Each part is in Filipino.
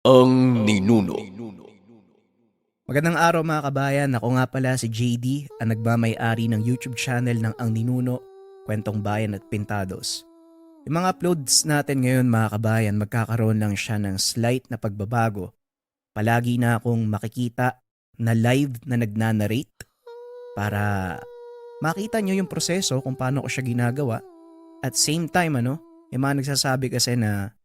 Ang ninuno. Magandang araw mga kabayan, ako nga pala si JD, ang nagmamay-ari ng YouTube channel ng Ang Ninuno, Kwentong Bayan at Pintados. Yung mga uploads natin ngayon mga kabayan, magkakaroon lang siya ng slight na pagbabago. Palagi na akong makikita na live na nagnanarrate para makita nyo yung proseso kung paano ko siya ginagawa. At same time, yung mga nagsasabi kasi na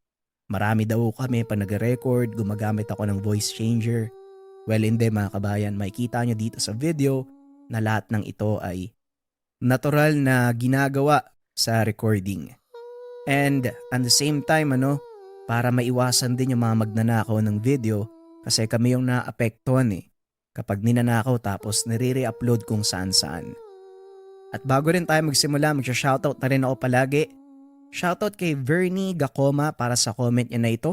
marami daw kami pa nag-record, gumagamit ako ng voice changer. Well, hindi mga kabayan, makikita nyo dito sa video na lahat ng ito ay natural na ginagawa sa recording. And at the same time, para maiwasan din yung mga magnanakaw ng video kasi kami yung naapektuhan kapag ninanakaw tapos nire-upload kung saan-saan. At bago rin tayo magsimula, magsha-shoutout na rin ako palagi. Shoutout kay Vernie Gacoma para sa comment niya na ito.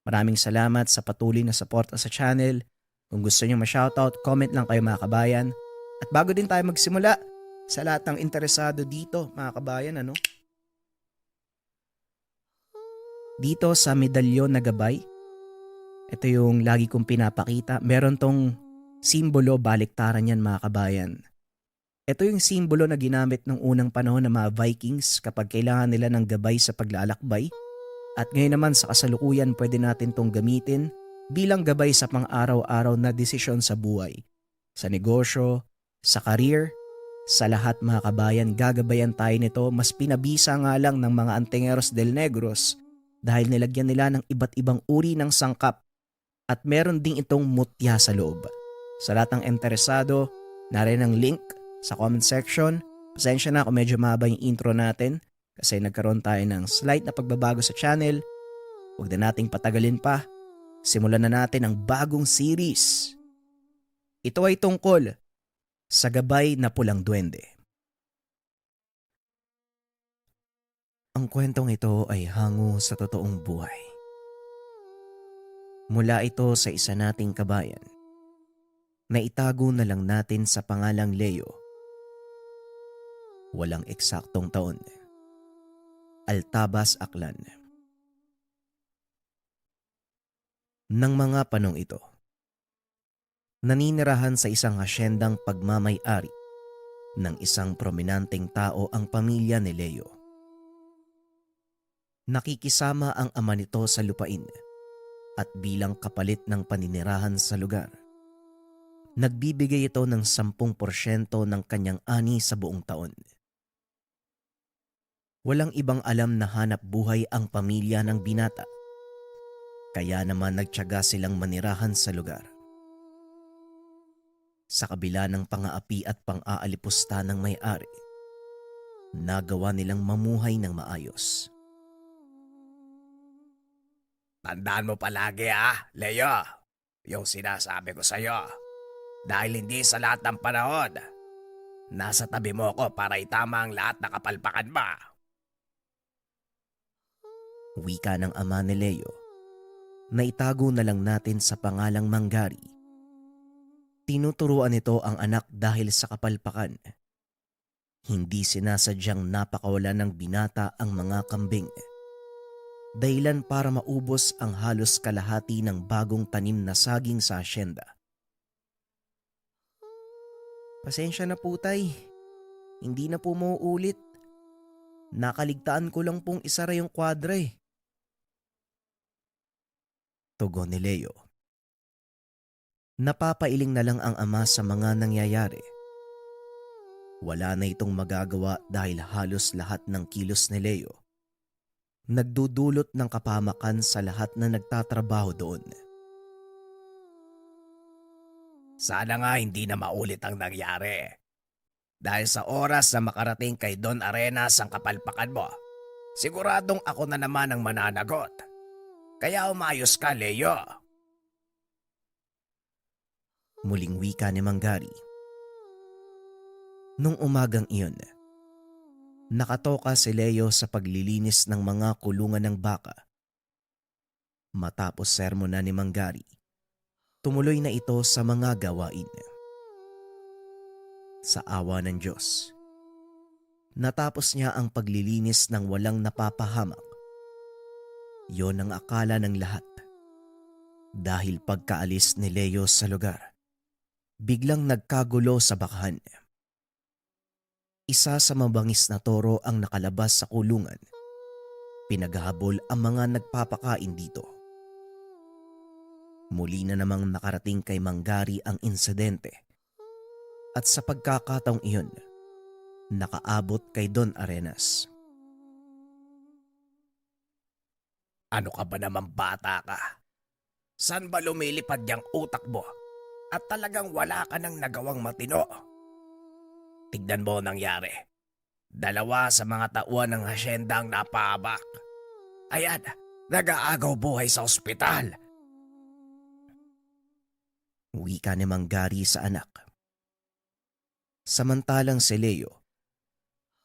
Maraming salamat sa patuloy na suporta sa channel. Kung gusto nyo ma-shoutout, comment lang kayo mga kabayan. At bago din tayo magsimula, sa lahat ng interesado dito mga kabayan, dito sa medalyon na gabay, ito yung lagi kong pinapakita. Meron tong simbolo, baliktaran yan mga kabayan. Ito yung simbolo na ginamit ng unang panahon ng mga Vikings kapag kailangan nila ng gabay sa paglalakbay. At ngayon naman sa kasalukuyan pwede natin tong gamitin bilang gabay sa pang-araw-araw na desisyon sa buhay. Sa negosyo, sa career, sa lahat mga kabayan, gagabayan tayo nito. Mas pinabisa nga lang ng mga Antengeros del Negros dahil nilagyan nila ng iba't ibang uri ng sangkap at meron ding itong mutya sa loob. Sa lahat ng interesado, narin ang link sa comment section. Pasensya na kung medyo mahaba yung intro natin kasi nagkaroon tayo ng slight na pagbabago sa channel. Huwag na nating patagalin pa. Simulan na natin ang bagong series. Ito ay tungkol sa gabay na pulang duwende. Ang kwentong ito ay hango sa totoong buhay. Mula ito sa isa nating kabayan na itago na lang natin sa pangalang Leo. Walang eksaktong taon. Altabas, Aklan. Nang mga panong ito, naninirahan sa isang hasyendang pagmamay-ari ng isang prominenteng tao ang pamilya ni Leo. Nakikisama ang ama nito sa lupain at bilang kapalit ng paninirahan sa lugar, nagbibigay ito ng 10% ng kanyang ani sa buong taon. Walang ibang alam na hanap buhay ang pamilya ng binata. Kaya naman nagtiyaga silang manirahan sa lugar. Sa kabila ng pang-aapi at pang-aalipusta ng may-ari, nagawa nilang mamuhay ng maayos. Tandaan mo palagi Leo, yung sinasabi ko sa'yo. Dahil hindi sa lahat ng panahon, nasa tabi mo ko para itama ang lahat na kapalpakan mo. Wika ng ama ni Leo na itago na lang natin sa pangalang Manggari. Tinuturuan nito ang anak dahil sa kapalpakan. Hindi sinasadyang napakawala ng binata ang mga kambing. Dahilan para maubos ang halos kalahati ng bagong tanim na saging sa asyenda. Pasensya na po tay, hindi na po mauulit. Nakaligtaan ko lang pong isara yung kwadra Tugon ni Leo. Napapailing na lang ang ama sa mga nangyayari. Wala na itong magagawa dahil halos lahat ng kilos ni Leo nagdudulot ng kapahamakan sa lahat na nagtatrabaho doon. Sana nga hindi na maulit ang nangyari. Dahil sa oras na makarating kay Don Arenas ang kapalpakan mo, siguradong ako na naman ang mananagot. Kaya umayos ka, Leo. Muling wika ni Manggari. Nung umagang iyon, nakatoka si Leo sa paglilinis ng mga kulungan ng baka. Matapos sermonan ni Manggari, tumuloy na ito sa mga gawain. Sa awa ng Diyos, natapos niya ang paglilinis ng walang napapahamak. Yon ang akala ng lahat. Dahil pagkaalis ni Leo sa lugar, biglang nagkagulo sa bakahan. Isa sa mabangis na toro ang nakalabas sa kulungan. Pinaghahabol ang mga nagpapakain dito. Muli na namang nakarating kay Manggari ang insidente. At sa pagkakataong iyon, nakaabot kay Don Arenas. Ano ka ba naman bata ka? Saan ba lumilipad yung utak mo? At talagang wala ka nang nagawang matino. Tignan mo ang nangyari. Dalawa sa mga tauhan ng hasyenda ang napaabak. Ayan, nag-aagaw buhay sa ospital. Wika ni Manggari sa anak. Samantalang si Leo,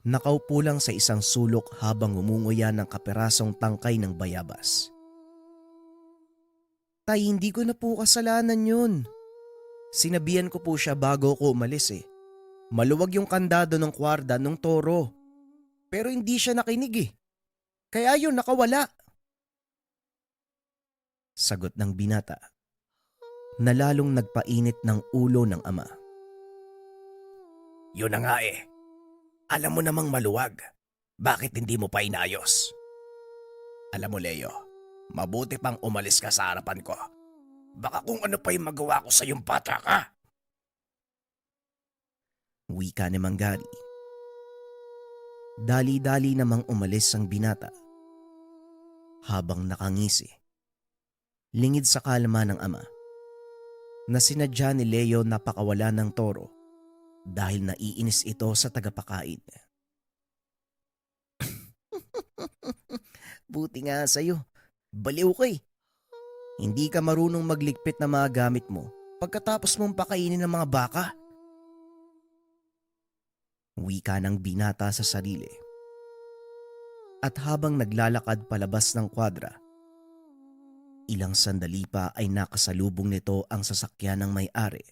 nakaupo lang sa isang sulok habang umunguya ng kaperasong tangkay ng bayabas. Tay, hindi ko na po kasalanan yun. Sinabihan ko po siya bago ko umalis eh. Maluwag yung kandado ng kwarda ng toro. Pero hindi siya nakinig eh. Kaya yun, nakawala. Sagot ng binata, na lalong nagpainit ng ulo ng ama. Yun na nga eh. Alam mo namang maluwag. Bakit hindi mo pa inayos? Alam mo Leo, mabuti pang umalis ka sa harapan ko. Baka kung ano pa yung magawa ko sa iyong bata ka. Wika ni Manggari. Dali-dali namang umalis ang binata. Habang nakangisi, lingid sa kalma ng ama, na sinadya ni Leo na pakawala ng toro dahil naiinis ito sa tagapakain. Buti nga sa'yo, baliw ka eh. Hindi ka marunong magligpit na mga gamit mo pagkatapos mong pakainin ng mga baka. Wika ng binata sa sarili. At habang naglalakad palabas ng kwadra, ilang sandali pa ay nakasalubong nito ang sasakyan ng may-ari.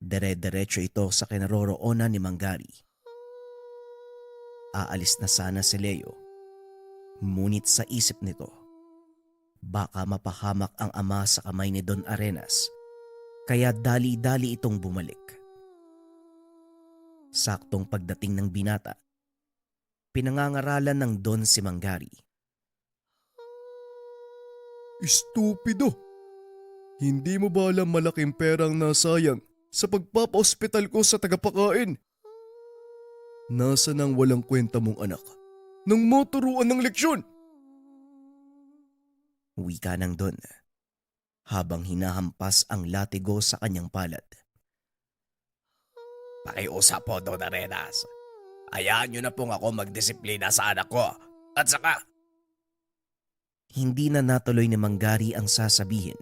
Dire-diretso ito sa kinaroroonan ni Manggari. Aalis na sana si Leo, ngunit sa isip nito, baka mapahamak ang ama sa kamay ni Don Arenas, kaya dali-dali itong bumalik. Saktong pagdating ng binata, pinangangaralan ng Don si Manggari. Estupido! Hindi mo ba alam malaking perang nasayang sa pagpapa-ospital ko sa tagapakain? Nasa nang walang kwenta mong anak nang maturuan ng leksyon? Wika ng Don, habang hinahampas ang latigo sa kanyang palad. Pakiusap po, Don Arenas. Hayaan niyo na pong ako magdisiplina sa anak ko. At saka, Hindi na natuloy ni Manggari ang sasabihin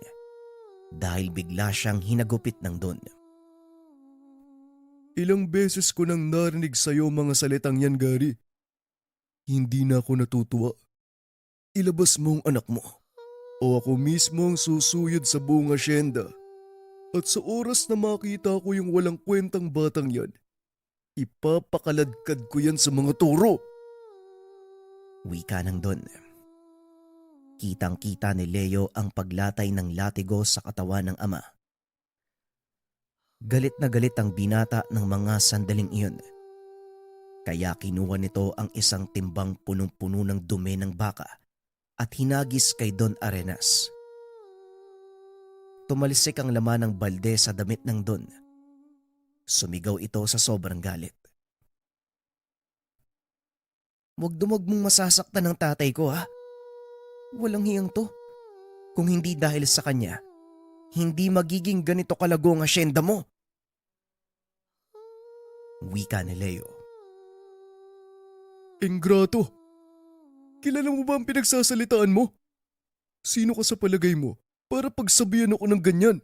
dahil bigla siyang hinagupit ng Don. Ilang beses ko nang narinig sa'yo mga salitang yan, Gary. Hindi na ako natutuwa. Ilabas mo ang anak mo o ako mismo ang susuyod sa buong asyenda. At sa oras na makita ko yung walang kwentang batang yan, ipapakaladkad ko yan sa mga toro. Wika ng Don. Kitang-kita ni Leo ang paglatay ng latigo sa katawan ng ama. Galit na galit ang binata ng mga sandaling iyon. Kaya kinuha nito ang isang timbang punong-puno ng dumi ng baka at hinagis kay Don Arenas. Tumalisik ang laman ng balde sa damit ng Don. Sumigaw ito sa sobrang galit. Wag mong masasaktan ng tatay ko ha. Walang hiyang to. Kung hindi dahil sa kanya, hindi magiging ganito kalago ang asyenda mo. Wika ni Leo. Ingrato! Kilala mo ba ang pinagsasalitaan mo? Sino ka sa palagay mo para pagsabihan ako ng ganyan?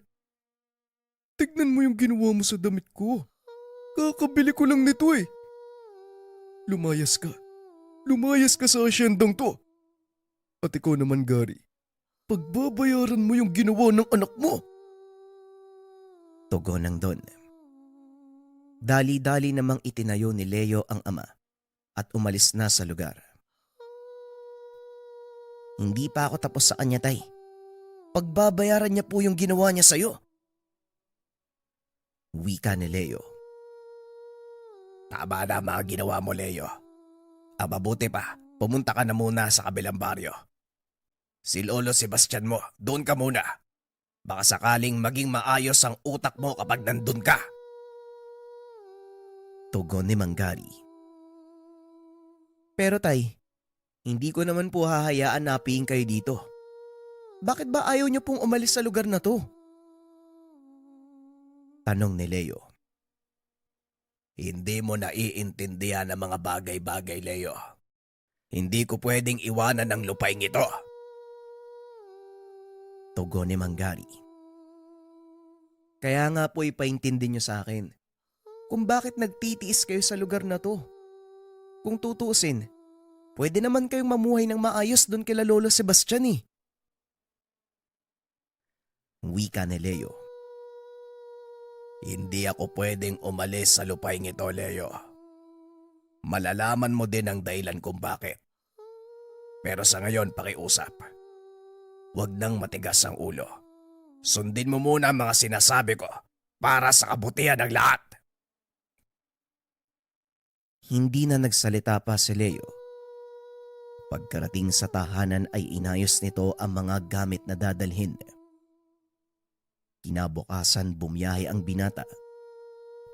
Tignan mo yung ginawa mo sa damit ko. Kakabili ko lang nito eh. Lumayas ka. Lumayas ka sa asyendang to. At ikaw naman, Gary, pagbabayaran mo yung ginawa ng anak mo. Tugon ng Don. Dali-dali namang itinayo ni Leo ang ama at umalis na sa lugar. Hindi pa ako tapos sa kanya, tay. pagbabayaran niya po yung ginawa niya sa'yo. Wika ni Leo. Tama na mga ginawa mo, Leo. Ang mabuti pa, pumunta ka na muna sa kabilang baryo. Si Lolo Sebastian mo, doon ka muna. Baka sakaling maging maayos ang utak mo kapag nandun ka. Tugon ni Manggari. Pero tay, hindi ko naman po hahayaan na apihin kayo dito. Bakit ba ayaw niyo pong umalis sa lugar na to? Tanong ni Leo. Hindi mo naiintindihan ang mga bagay-bagay, Leo. Hindi ko pwedeng iwanan ang lupaing ito. Tugon ni Manggari. Kaya nga po ipaintindi niyo sa akin kung bakit nagtitiis kayo sa lugar na to. Kung tutuusin, pwede naman kayong mamuhay ng maayos doon kila Lolo Sebastian eh. Wika ni Leo. Hindi ako pwedeng umalis sa lupaing ito, Leo. Malalaman mo din ang dahilan kung bakit. Pero sa ngayon, pakiusap. Huwag nang matigas ang ulo. Sundin mo muna ang mga sinasabi ko para sa kabutihan ng lahat. Hindi na nagsalita pa si Leo. Pagkarating sa tahanan ay inayos nito ang mga gamit na dadalhin. Kinabukasan bumiyahe ang binata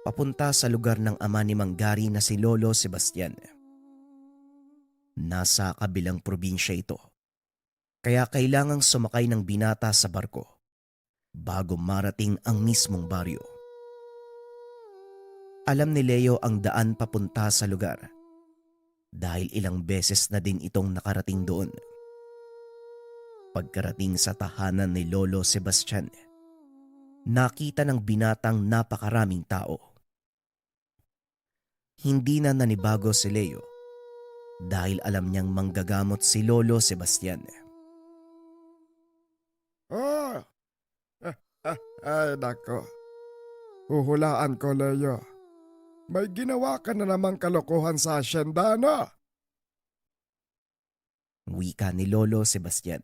papunta sa lugar ng ama ni Manggari na si Lolo Sebastian. Nasa kabilang probinsya ito, kaya kailangang sumakay ng binata sa barko bago marating ang mismong baryo. Alam ni Leo ang daan papunta sa lugar dahil ilang beses na din itong nakarating doon. Pagkarating sa tahanan ni Lolo Sebastian, nakita ng binatang napakaraming tao. Hindi na nanibago si Leo dahil alam niyang manggagamot si Lolo Sebastian. Ay nako. Huhulaan ko, Leo. May ginawa ka na namang kalokohan sa asyenda, no? Wika ni Lolo Sebastian.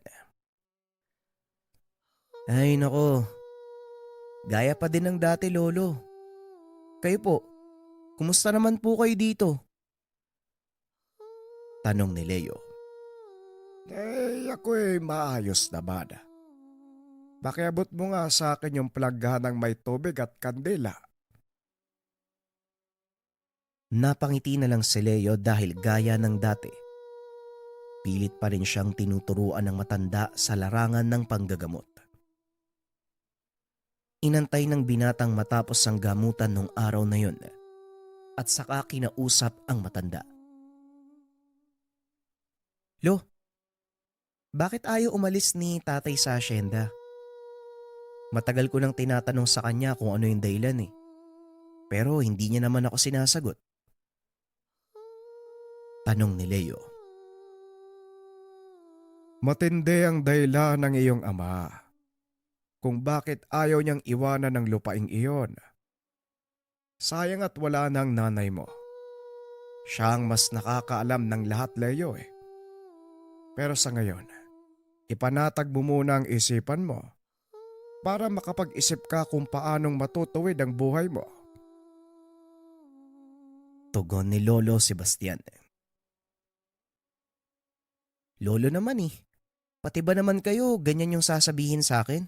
Ay nako, gaya pa din ng dati, Lolo. Kayo po, kumusta naman po kayo dito? Tanong ni Leo. Ako'y maayos naman. Pakiabot mo nga sa akin yung plaghan ng may tubig at kandila. Napangiti na lang si Leo dahil gaya ng dati. Pilit pa rin siyang tinuturuan ng matanda sa larangan ng panggagamot. Inantay ng binatang matapos ang gamutan nung araw na yun at saka kinausap ang matanda. Lo, bakit ayaw umalis ni tatay sa asyenda? Matagal ko nang tinatanong sa kanya kung ano yung dahilan eh. Pero hindi niya naman ako sinasagot. Tanong ni Leo. Matindi ang dahilan ng iyong ama kung bakit ayaw niyang iwanan ng lupaing iyon. Sayang at wala ng nanay mo. Siya ang mas nakakaalam ng lahat, Leo eh. Pero sa ngayon, ipanatag mo muna ang isipan mo para makapag-isip ka kung paanong matutuwid ang buhay mo. Tugon ni Lolo Sebastian. Lolo naman eh, pati ba naman kayo ganyan yung sasabihin sa akin?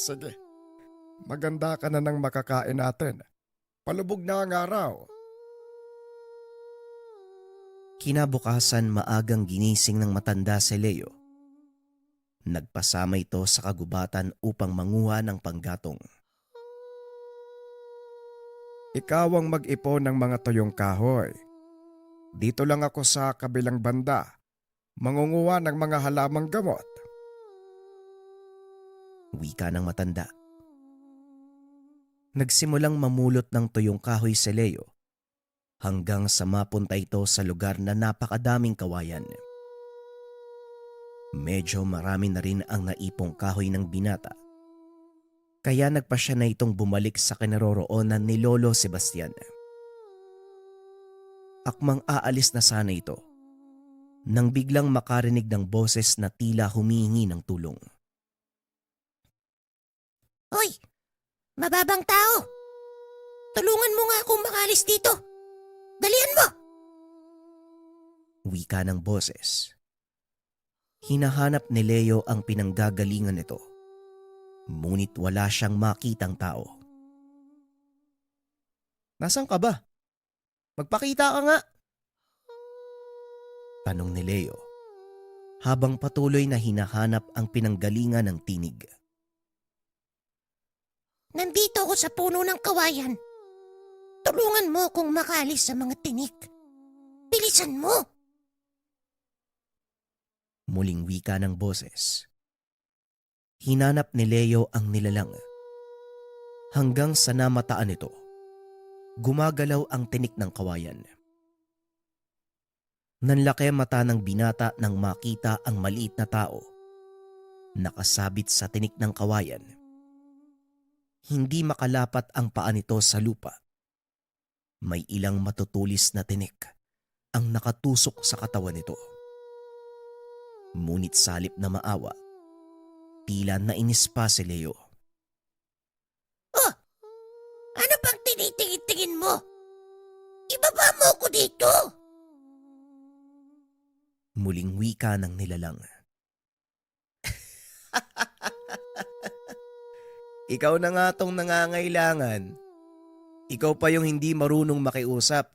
Sige. Maganda ka na ng makakain natin. Palubog na ang araw. Kinabukasan maagang ginising ng matanda si Leo. Nagpasama ito sa kagubatan upang manguha ng panggatong. Ikaw ang mag-ipon ng mga tuyong kahoy. Dito lang ako sa kabilang banda, mangunguha ng mga halamang gamot. Wika ng matanda. Nagsimulang mamulot ng tuyong kahoy si Leo hanggang sa mapunta ito sa lugar na napakadaming kawayan. Medyo marami na rin ang naipong kahoy ng binata. Kaya nagpasya na itong bumalik sa kinaroroonan ni Lolo Sebastian. Akmang aalis na sana ito nang biglang makarinig ng boses na tila humihingi ng tulong. Hoy! Mababang tao! Tulungan mo nga akong makalis dito! Dalian mo! Wika ng boses. Hinahanap ni Leo ang pinanggagalingan nito. Ngunit wala siyang makitang tao. Nasaan ka ba? Magpakita ka nga! Tanong ni Leo habang patuloy na hinahanap ang pinanggalingan ng tinig. Nandito ako sa puno ng kawayan. Tulungan mo akong makalis sa mga tinik. Bilisan mo! Muling wika ng boses. Hinanap ni Leo ang nilalang. Hanggang sa namataan nito, gumagalaw ang tinik ng kawayan. Nanlaki mata ng binata nang makita ang maliit na tao. Nakasabit sa tinik ng kawayan. Hindi makalapat ang paa nito sa lupa. May ilang matutulis na tinik ang nakatusok sa katawan nito. Ngunit salip na maawa, tila nainis pa si Leo. Oh! Ano bang tinitingin-tingin mo? Ibaba mo ako dito! Muling wika ng nilalang. Ikaw na nga tong nangangailangan. Ikaw pa yung hindi marunong makiusap.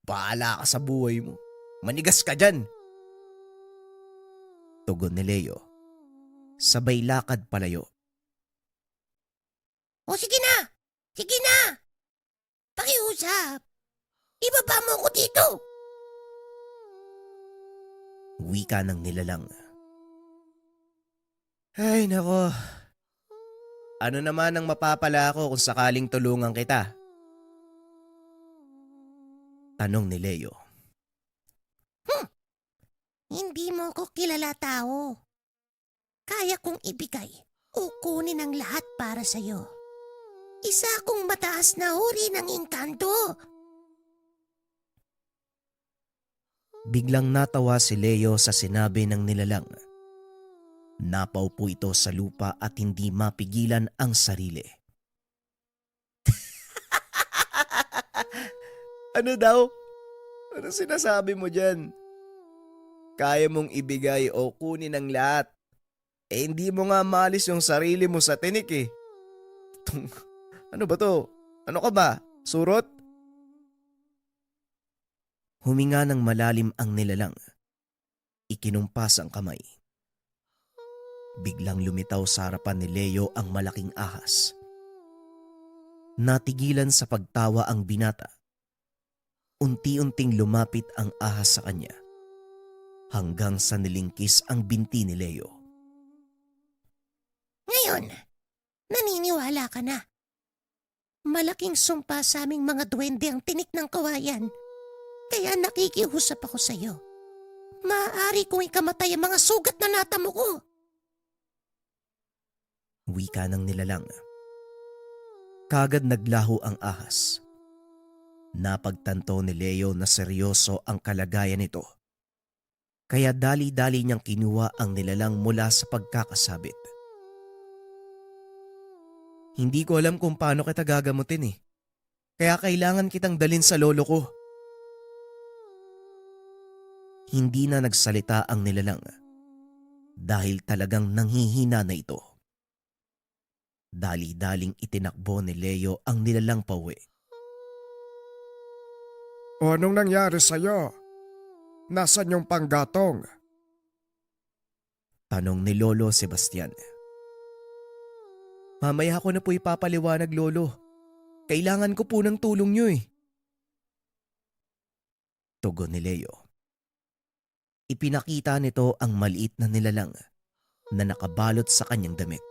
Bahala ka sa buhay mo. Manigas ka dyan. Tugon ni Leo. Sabay lakad palayo. O sige na! Sige na! Pakiusap! Ibaba mo ako dito! Wika ng nilalang. Ay nako. Ano naman ang mapapala ko kung sakaling tulungan kita? Tanong ni Leo. Hindi mo ako kilala tao. Kaya kong ibigay o kunin ang lahat para sa'yo. Isa akong mataas na uri ng engkanto. Biglang natawa si Leo sa sinabi ng nilalang. Napaupo ito sa lupa at hindi mapigilan ang sarili. Ano daw? Ano sinasabi mo dyan? Kaya mong ibigay o kunin ang lahat. Eh hindi mo nga maalis yung sarili mo sa tinik eh. Ano ba to? Ano ka ba? Surot? Huminga ng malalim ang nilalang. Ikinumpas ang kamay. Biglang lumitaw sa harapan ni Leo ang malaking ahas. Natigilan sa pagtawa ang binata. Unti-unting lumapit ang ahas sa kanya. Hanggang sa nilingkis ang binti ni Leo. Ngayon, naniniwala ka na. Malaking sumpa sa aming mga duwende ang tinik ng kawayan. Kaya nakikiusap ako sa iyo. Maaari kong ikamatay ang mga sugat na natamo ko. Wika ng nilalang. Kagad naglaho ang ahas. Napagtanto ni Leo na seryoso ang kalagayan nito. Kaya dali-dali niyang kinuha ang nilalang mula sa pagkakasabit. Hindi ko alam kung paano kita gagamutin eh. Kaya kailangan kitang dalin sa lolo ko. Hindi na nagsalita ang nilalang dahil talagang nanghihina na ito. Dali-daling itinakbo ni Leo ang nilalang pauwi. O anong nangyari sa'yo? Nasaan yung panggatong? Tanong ni Lolo Sebastian. Mamaya ko na po ipapaliwanag, Lolo. Kailangan ko po ng tulong niyo eh. Tugon ni Leo. Ipinakita nito ang maliit na nilalang na nakabalot sa kanyang damit.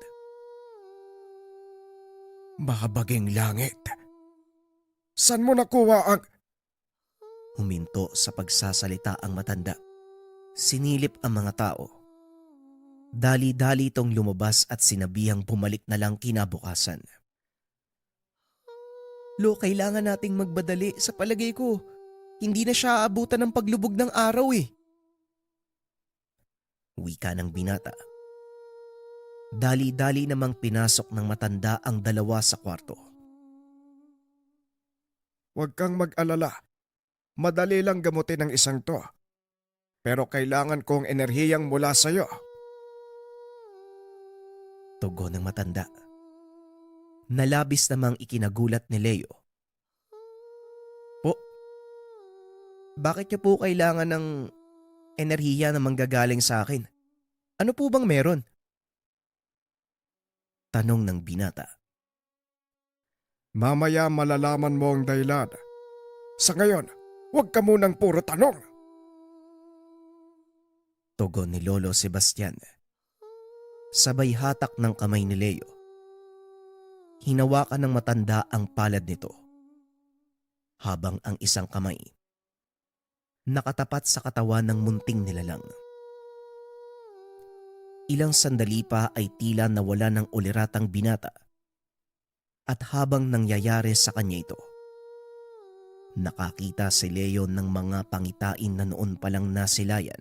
Mahabaging langit. San mo nakuha ang... Huminto sa pagsasalita ang matanda. Sinilip ang mga tao. Dali-dali itong lumabas at sinabihang bumalik na lang kinabukasan. Lo, kailangan nating magbadali. Sa palagay ko, hindi na siya aabutan ng paglubog ng araw eh. Wika ng binata. Dali-dali namang pinasok ng matanda ang dalawa sa kwarto. Huwag kang mag-alala. Madali lang gamutin ang isang to. Pero kailangan kong enerhiyang mula sa'yo. Tugon ng matanda. Nalabis namang ikinagulat ni Leo. Po, bakit niyo po kailangan ng enerhiya na manggagaling sa akin? Ano po bang meron? Tanong ng binata. Mamaya malalaman mo ang dahilan. Sa ngayon, huwag ka munang puro tanong. Tugon ni Lolo Sebastian. Sabay hatak ng kamay ni Leo. Hinawakan ng matanda ang palad nito. Habang ang isang kamay nakatapat sa katawan ng munting nilalang. Ilang sandali pa ay tila nawala ng uliratang binata. At habang nangyayari sa kanya ito, nakakita si Leo ng mga pangitain na noon palang nasilayan.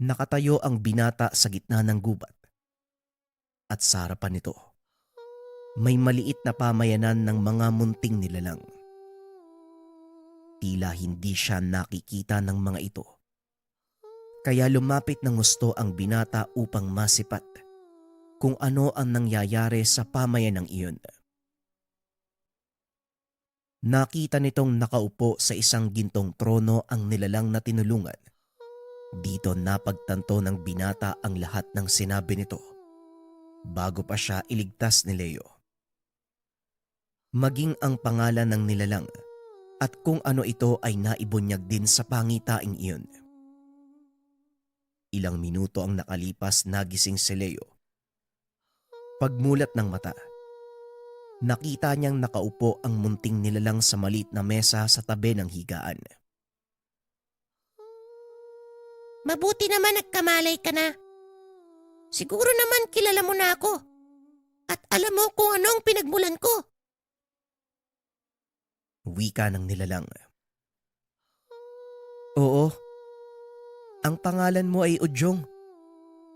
Nakatayo ang binata sa gitna ng gubat. At sa harapan nito, may maliit na pamayanan ng mga munting nilalang. Tila hindi siya nakikita ng mga ito. Kaya lumapit ng gusto ang binata upang masipat kung ano ang nangyayari sa pamayanang iyon. Nakita nitong nakaupo sa isang gintong trono ang nilalang na tinulungan. Dito napagtanto ng binata ang lahat ng sinabi nito bago pa siya iligtas ni Leo. Maging ang pangalan ng nilalang at kung ano ito ay naibunyag din sa pangitaing iyon. Ilang minuto ang nakalipas, nagising si Leo. Pagmulat ng mata, nakita niyang nakaupo ang munting nilalang sa maliit na mesa sa tabi ng higaan. Mabuti naman nagkamalay ka na. Siguro naman kilala mo na ako. At alam mo kung anong pinagmulan ko. Wika ng nilalang. Oo. Ang pangalan mo ay Udyong,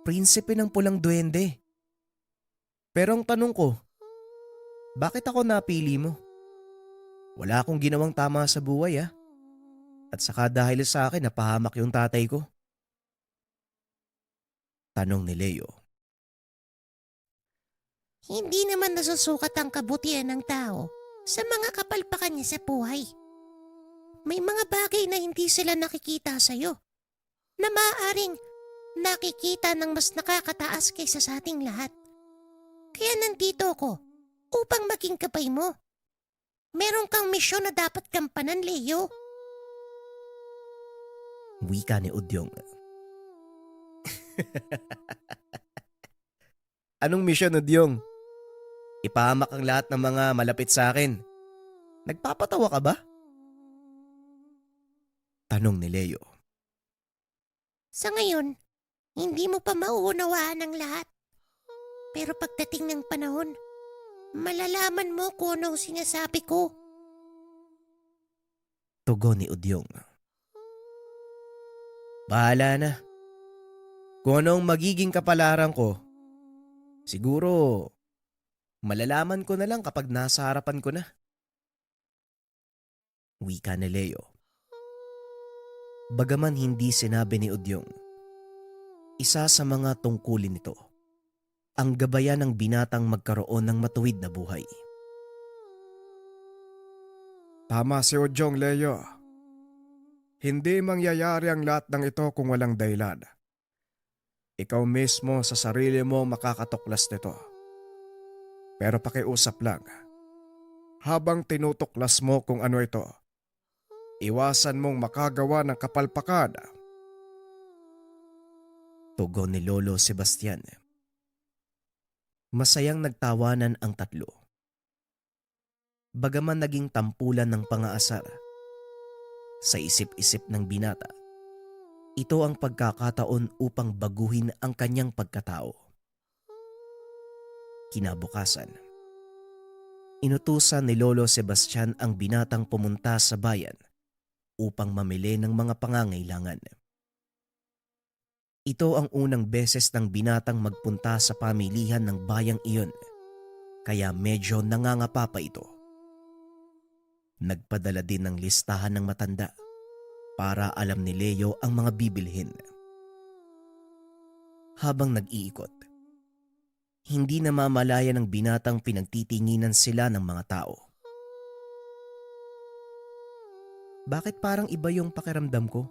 prinsipe ng pulang duwende. Pero ang tanong ko, bakit ako napili mo? Wala akong ginawang tama sa buhay At saka dahil sa akin napahamak yung tatay ko. Tanong ni Leo. Hindi naman nasusukat ang kabutihan ng tao sa mga kapalpakan niya sa buhay. May mga bagay na hindi sila nakikita sa'yo na maaaring nakikita ng mas nakakataas kaysa sa ating lahat. Kaya nandito ako upang maging gabay mo. Meron kang misyon na dapat gampanan, Leo. Wika ni Udyong. Anong misyon, Udyong? Ipahamak ang lahat ng mga malapit sa akin. Nagpapatawa ka ba? Tanong ni Leo. Sa ngayon, hindi mo pa mauunawaan ang lahat. Pero pagdating ng panahon, malalaman mo kung ano ang sinasabi ko. Tugon ni Udyong. Bahala na. Kung anong magiging kapalaran ko, siguro malalaman ko na lang kapag nasa harapan ko na. Wika ni Leo. Bagaman hindi sinabi ni Udyong, isa sa mga tungkulin nito, ang gabayan ng binatang magkaroon ng matuwid na buhay. Tama si Udyong, Leo. Hindi mangyayari ang lahat ng ito kung walang dahilan. Ikaw mismo sa sarili mo makakatuklas nito. Pero pakiusap lang. Habang tinutuklas mo kung ano ito, iwasan mong makagawa ng kapalpakan. Tugon ni Lolo Sebastian. Masayang nagtawanan ang tatlo. Bagaman naging tampulan ng pangaasar, sa isip-isip ng binata, ito ang pagkakataon upang baguhin ang kanyang pagkatao. Kinabukasan, inutusan ni Lolo Sebastian ang binatang pumunta sa bayan upang mamili ng mga pangangailangan. Ito ang unang beses ng binatang magpunta sa pamilihan ng bayang iyon, kaya medyo nangangapa pa ito. Nagpadala din ng listahan ng matanda para alam ni Leo ang mga bibilhin. Habang nag-iikot, hindi namamalaya ng binatang pinagtitinginan sila ng mga tao. Bakit parang iba yung pakiramdam ko?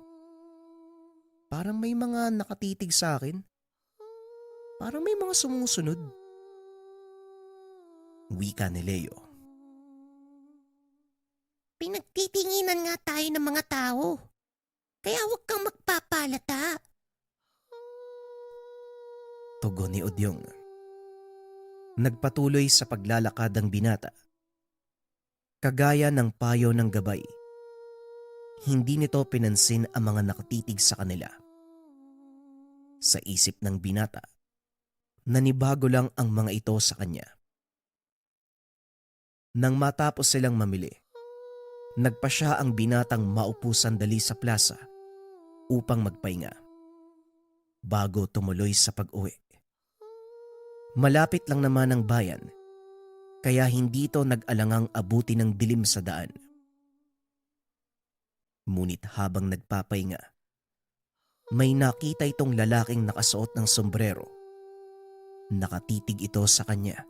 Parang may mga nakatitig sa akin. Parang may mga sumusunod. Wika ni Leo. Pinagtitinginan nga tayo ng mga tao. Kaya huwag kang magpapalata. Tugon ni Udyong. Nagpatuloy sa paglalakad ang binata. Kagaya ng payo ng gabay, hindi nito pinansin ang mga nakatitig sa kanila. Sa isip ng binata, nanibago lang ang mga ito sa kanya. Nang matapos silang mamili, nagpasya ang binatang maupo sandali sa plaza upang magpahinga bago tumuloy sa pag-uwi. Malapit lang naman ang bayan, kaya hindi ito nag-alangang abuti ng dilim sa daan. Ngunit habang nagpapahinga, may nakita itong lalaking nakasuot ng sombrero. Nakatitig ito sa kanya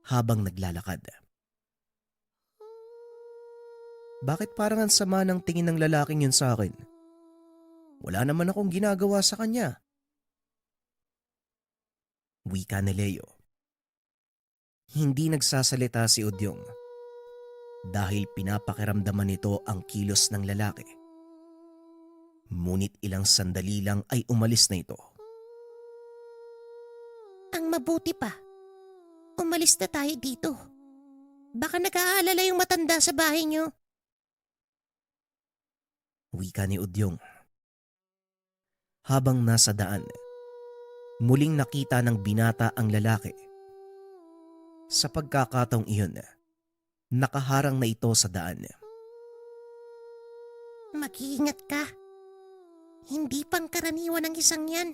habang naglalakad. Bakit parang ang sama ng tingin ng lalaking yun sa akin? Wala naman akong ginagawa sa kanya. Wika ni Leo. Hindi nagsasalita si Udyong dahil pinapakiramdaman nito ang kilos ng lalaki. Ngunit ilang sandali lang ay umalis na ito. Ang mabuti pa, umalis na tayo dito. Baka nag-aalala yung matanda sa bahay niyo. Wika ni Udyong. Habang nasa daan, muling nakita ng binata ang lalaki. Sa pagkakataong iyon, nakaharang na ito sa daan. Mag-iingat ka. Hindi pangkaraniwan ang isang yan.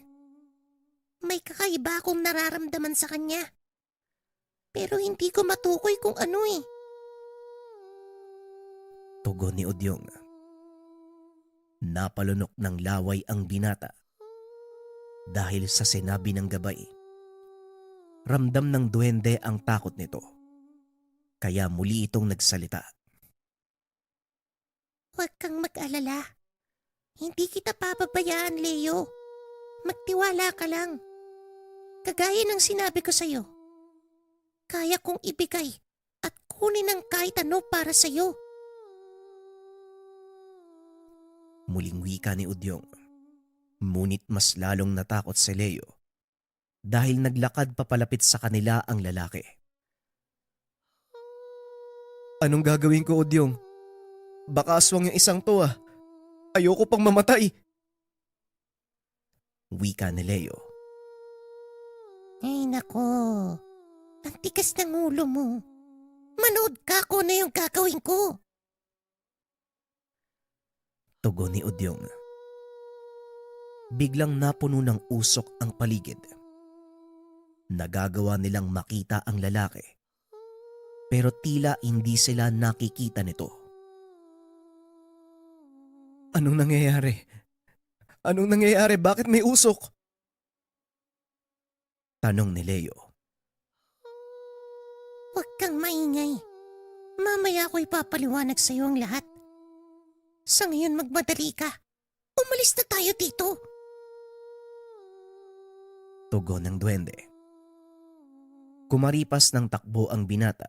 May kakaiba akong nararamdaman sa kanya. Pero hindi ko matukoy kung ano eh. Tugon ni Udyong. Napalunok ng laway ang binata dahil sa sinabi ng gabay. Ramdam ng duwende ang takot nito, kaya muli itong nagsalita. Huwag kang mag-alala. Hindi kita papabayaan, Leo. Magtiwala ka lang. Kagaya ng sinabi ko sa'yo, kaya kong ibigay at kunin ang kahit ano para sa'yo. Muling wika ni Udyong. Ngunit mas lalong natakot si Leo dahil naglakad papalapit sa kanila ang lalaki. Anong gagawin ko, Udyong? Baka aswang yung isang to ah. Ayoko pang mamatay. Wika ni Leo. Ay nako, ang tigas ng ulo mo. Manood ka kung ano yung gagawin ko. Tugon ni Udyong. Biglang napuno ng usok ang paligid. Nagagawa nilang makita ang lalaki, pero tila hindi sila nakikita nito. Anong nangyayari? Anong nangyayari? Bakit may usok? Tanong ni Leo. Huwag kang maingay. Mamaya ako'y papaliwanag sa'yo ang lahat. Sa ngayon magmadali ka. Umalis na tayo dito. Tugon ng duwende. Kumaripas ng takbo ang binata.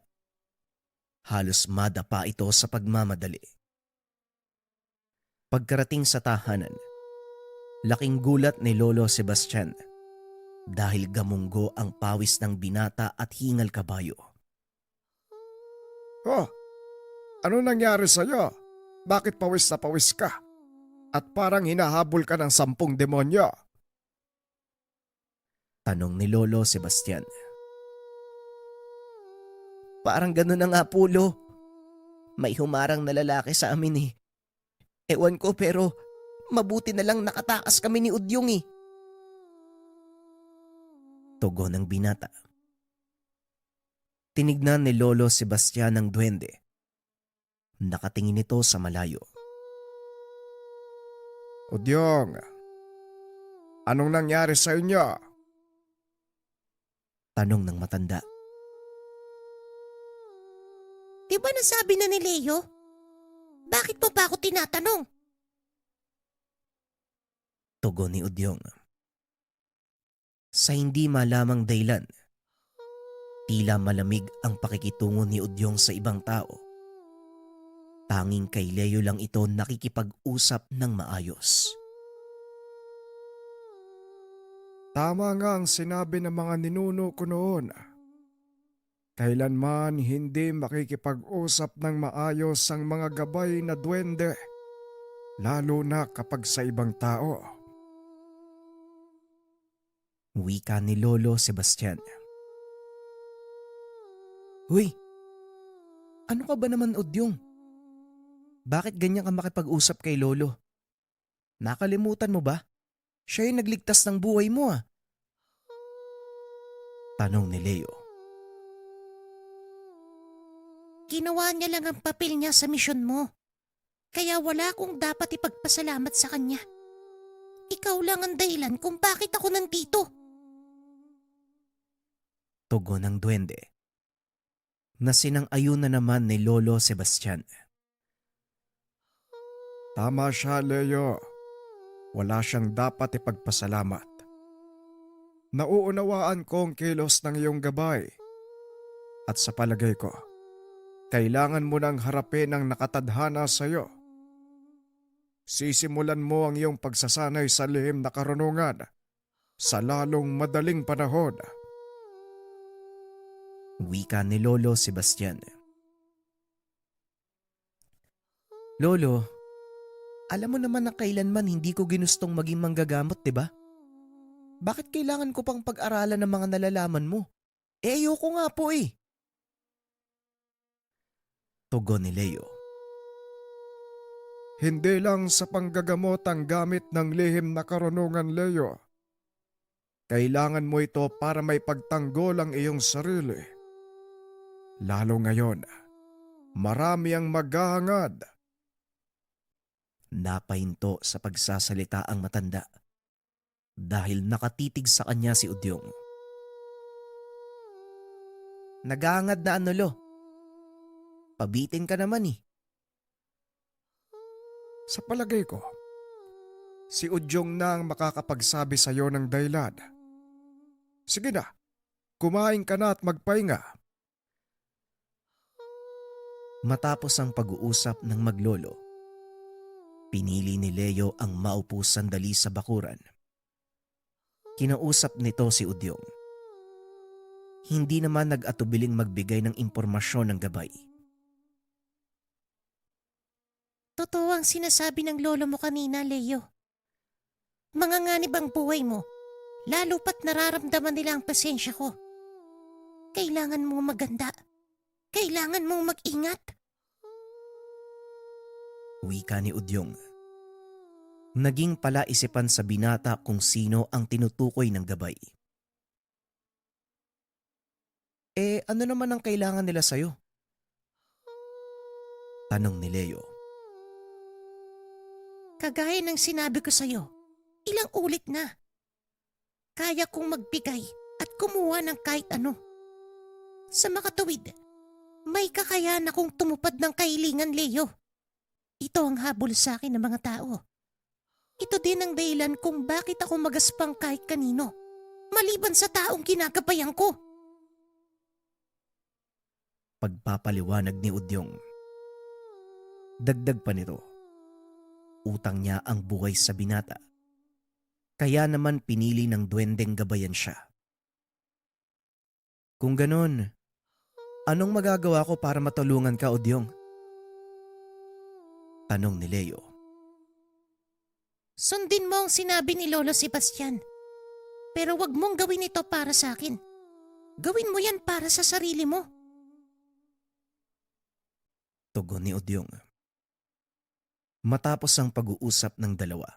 Halos madapa ito sa pagmamadali. Pagkarating sa tahanan, laking gulat ni Lolo Sebastian dahil gamunggo ang pawis ng binata at hingal kabayo. Oh, ano nangyari sa'yo? Bakit pawis na pawis ka? At parang hinahabol ka ng 10 demonyo. Tanong ni Lolo Sebastian. Parang ganun na nga po, Lo. May humarang na lalaki sa amin eh. Ewan ko pero mabuti na lang nakatakas kami ni Udyong eh. Tugon ng binata. Tinignan ni Lolo Sebastian ang duwende. Nakatingin ito sa malayo. Udyong, anong nangyari sa inyo? Tanong ng matanda. Di ba nasabi na ni Leo? Bakit mo pa ako tinatanong? Tugon ni Udyong. Sa hindi malamang dahilan, tila malamig ang pakikitungo ni Udyong sa ibang tao. Tanging kay Leo lang ito nakikipag-usap ng maayos. Tama nga ang sinabi ng mga ninuno ko noon. Kailanman hindi makikipag-usap ng maayos ang mga gabay na duwende, lalo na kapag sa ibang tao. Wika ni Lolo Sebastian. Huy, ano ka ba naman, Udyong? Bakit ganyan ka makipag-usap kay Lolo? Nakalimutan mo ba? Siya yung nagligtas ng buhay mo ah. Tanong ni Leo. Ginawa niya lang ang papel niya sa misyon mo. Kaya wala akong dapat ipagpasalamat sa kanya. Ikaw lang ang dahilan kung bakit ako nandito. Tugon ng duwende. Nasinang-ayon na naman ni Lolo Sebastian. Tama siya, Leo. Wala siyang dapat ipagpasalamat. Nauunawaan ko ang kilos ng iyong gabay. At sa palagay ko, kailangan mo nang harapin ang nakatadhana sa iyo. Sisimulan mo ang iyong pagsasanay sa lihim na karunungan sa lalong madaling panahon. Wika ni Lolo Sebastian. Lolo, alam mo naman na kailanman hindi ko ginustong maging manggagamot, di ba? Bakit kailangan ko pang pag-aralan ng mga nalalaman mo? Ayoko nga po eh. Tugon ni Leo. Hindi lang sa panggagamot ang gamit ng lihim na karunungan, Leo. Kailangan mo ito para may pagtanggol ang iyong sarili. Lalo ngayon, marami ang maghahangad. Napahinto sa pagsasalita ang matanda dahil nakatitig sa kanya si Udyong. Nagahangad na ano, Lo? Pabitin ka naman eh. Sa palagay ko, si Udyong na ang makakapagsabi sa iyo ng dahilan. Sige na, kumain ka na at magpahinga. Matapos ang pag-uusap ng maglolo, pinili ni Leo ang maupo sandali sa bakuran. Kinausap nito si Udyong. Hindi naman nag-atubiling magbigay ng impormasyon ng gabay. Totoo ang sinasabi ng lolo mo kanina, Leo. Manganganib ang buhay mo, lalo pat nararamdaman nila ang pasensya ko. Kailangan mong maganda. Kailangan mong mag-ingat. Wika ni Udyong. Naging palaisipan sa binata kung sino ang tinutukoy ng gabay. Ano naman ang kailangan nila sa'yo? Tanong ni Leo. Kagaya ng sinabi ko sa'yo, ilang ulit na. Kaya kong magbigay at kumuha ng kahit ano. Sa makatuwid, may kakayahan akong tumupad ng kahilingan, Leo. Ito ang habol sa akin ng mga tao. Ito din ang dahilan kung bakit ako magaspang kahit kanino, maliban sa taong kinagabayan ko. Pagpapaliwanag ni Udyong. Dagdag pa nito, utang niya ang buhay sa binata. Kaya naman pinili ng duwendeng gabayan siya. Kung ganon, anong magagawa ko para matulungan ka, Udyong? Tanong ni Leo. Sundin mo ang sinabi ni Lolo Sebastian. Pero wag mong gawin ito para sa akin. Gawin mo yan para sa sarili mo. Tugon ni Udyong. Matapos ang pag-uusap ng dalawa,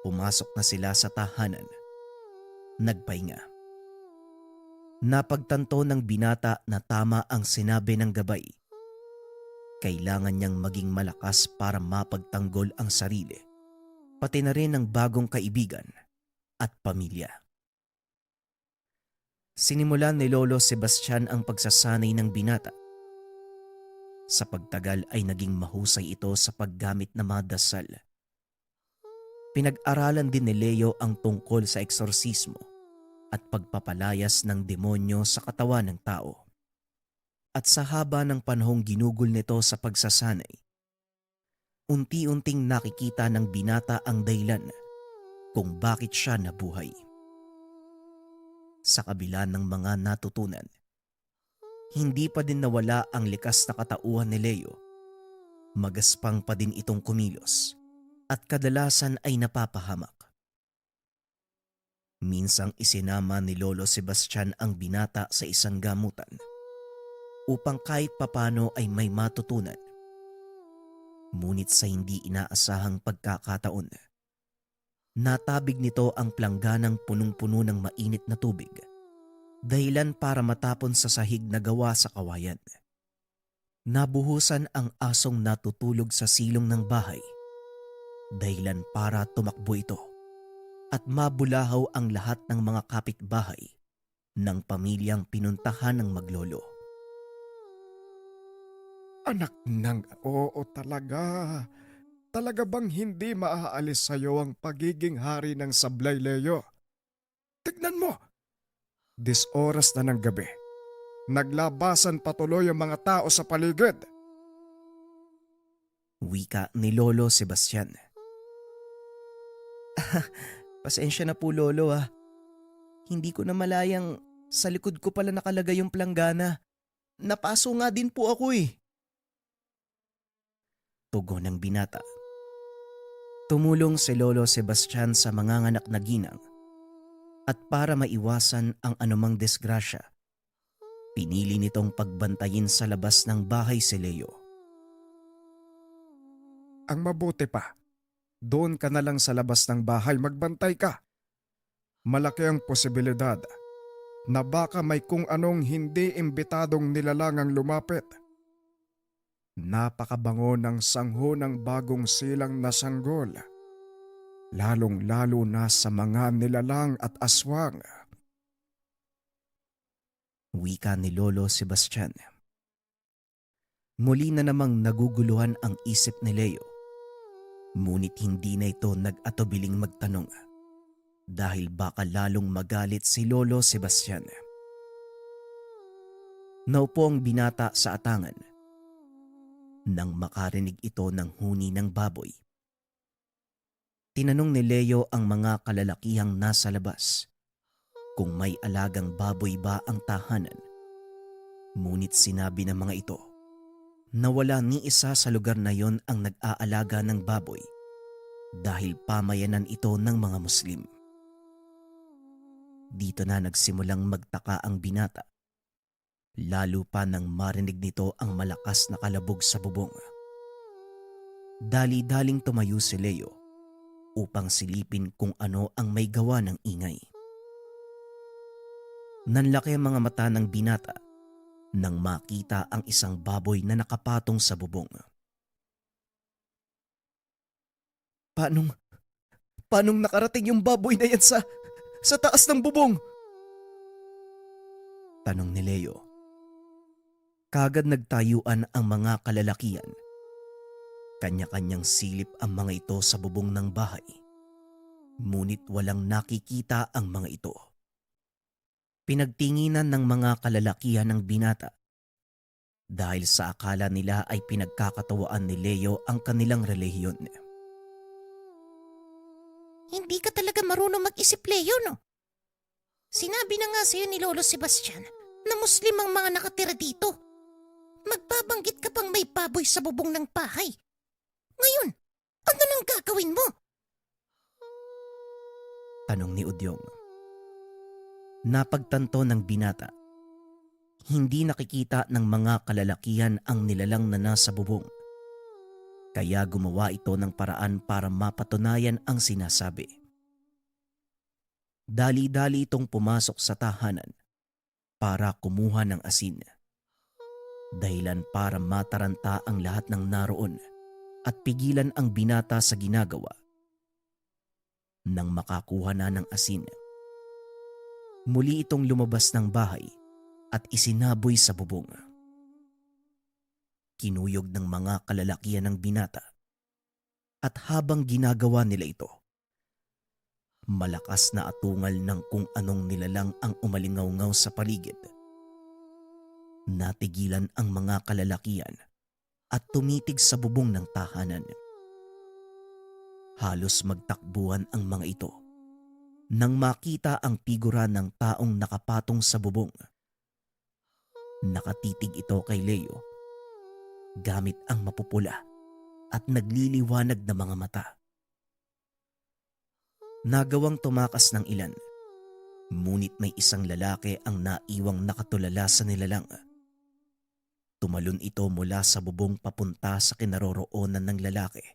pumasok na sila sa tahanan. Nagpahinga. Napagtanto ng binata na tama ang sinabi ng gabay. Kailangan niyang maging malakas para mapagtanggol ang sarili, pati na rin ang bagong kaibigan at pamilya. Sinimulan ni Lolo Sebastian ang pagsasanay ng binata. Sa pagtagal ay naging mahusay ito sa paggamit ng mga dasal. Pinag-aralan din ni Leo ang tungkol sa eksorsismo at pagpapalayas ng demonyo sa katawan ng tao. At sa haba ng panahong ginugol nito sa pagsasanay, unti-unting nakikita ng binata ang dahilan kung bakit siya nabuhay. Sa kabila ng mga natutunan, hindi pa din nawala ang likas na katauhan ni Leo. Magaspang pa din itong kumilos at kadalasan ay napapahamak. Minsang isinama ni Lolo Sebastian ang binata sa isang gamutan upang kahit papano ay may matutunan. Ngunit sa hindi inaasahang pagkakataon, natabig nito ang plangganang punong-puno ng mainit na tubig, dahilan para matapon sa sahig na gawa sa kawayan. Nabuhusan ang asong natutulog sa silong ng bahay, dahilan para tumakbo ito at mabulahaw ang lahat ng mga kapitbahay ng pamilyang pinuntahan ng maglolo. Anak ng oo talaga. Talaga bang hindi maaalis sa'yo ang pagiging hari ng sablay, Leo? Tignan mo! Oras na ng gabi. Naglabasan patuloy ang mga tao sa paligid. Wika ni Lolo Sebastian. Pasensya na po, Lolo ah. Hindi ko na malayang sa likod ko pala nakalagay yung planggana. Napaso nga din po ako eh. Tugon ng binata. Tumulong si Lolo Sebastian sa manganganak na ginang at para maiwasan ang anumang disgrasya, pinili nitong pagbantayin sa labas ng bahay si Leo. Ang mabuti pa, doon ka na lang sa labas ng bahay magbantay ka. Malaki ang posibilidad na baka may kung anong hindi imbitadong nilalangang lumapit. Napakabango ng sangho ng bagong silang na sanggol, lalong-lalo na sa mga nilalang at aswang. Wika ni Lolo Sebastian. Muli na namang naguguluhan ang isip ni Leo. Ngunit hindi na ito nag-atubiling magtanong dahil baka lalong magalit si Lolo Sebastian. Naupo ang binata sa atangan nang makarinig ito ng huni ng baboy. Tinanong ni Leo ang mga kalalakihang nasa labas kung may alagang baboy ba ang tahanan. Ngunit sinabi ng mga ito na wala ni isa sa lugar na yon ang nag-aalaga ng baboy dahil pamayanan ito ng mga Muslim. Dito na nagsimulang magtaka ang binata, lalo pa nang marinig nito ang malakas na kalabog sa bubong. Dali-daling tumayo si Leo upang silipin kung ano ang may gawa ng ingay. Nanlaki ang mga mata ng binata nang makita ang isang baboy na nakapatong sa bubong. Paanong nakarating yung baboy na yan sa taas ng bubong? Tanong ni Leo. Kagad nagtayuan ang mga kalalakian. Kanya-kanyang silip ang mga ito sa bubong ng bahay. Ngunit walang nakikita ang mga ito. Pinagtinginan ng mga kalalakihan ng binata dahil sa akala nila ay pinagkakatawaan ni Leo ang kanilang relihiyon. Hindi ka talaga marunong mag-isip, Leo, no? Sinabi na nga sa'yo ni Lolo Sebastian na Muslim ang mga nakatira dito. Magbabanggit ka pang may baboy sa bubong ng bahay. Ngayon, ano nang gagawin mo? Tanong ni Udyong. Napagtanto ng binata. Hindi nakikita ng mga kalalakihan ang nilalang na nasa bubong. Kaya gumawa ito ng paraan para mapatunayan ang sinasabi. Dali-dali itong pumasok sa tahanan para kumuha ng asin. Dahilan para mataranta ang lahat ng naroon at pigilan ang binata sa ginagawa. Nang makakuha na ng asin, muli itong lumabas ng bahay at isinaboy sa bubong. Kinuyog ng mga kalalakihan ng binata at habang ginagawa nila ito, malakas na atungal ng kung anong nilalang ang umalingaw-ngaw sa paligid. Natigilan ang mga kalalakihan at tumitig sa bubong ng tahanan. Halos magtakbuhan ang mga ito nang makita ang figura ng taong nakapatong sa bubong. Nakatitig ito kay Leo gamit ang mapupula at nagliliwanag na mga mata. Nagawang tumakas ng ilan, ngunit may isang lalaki ang naiwang nakatulala sa nilalang. Tumalon ito mula sa bubong papunta sa kinaroroonan ng lalaki.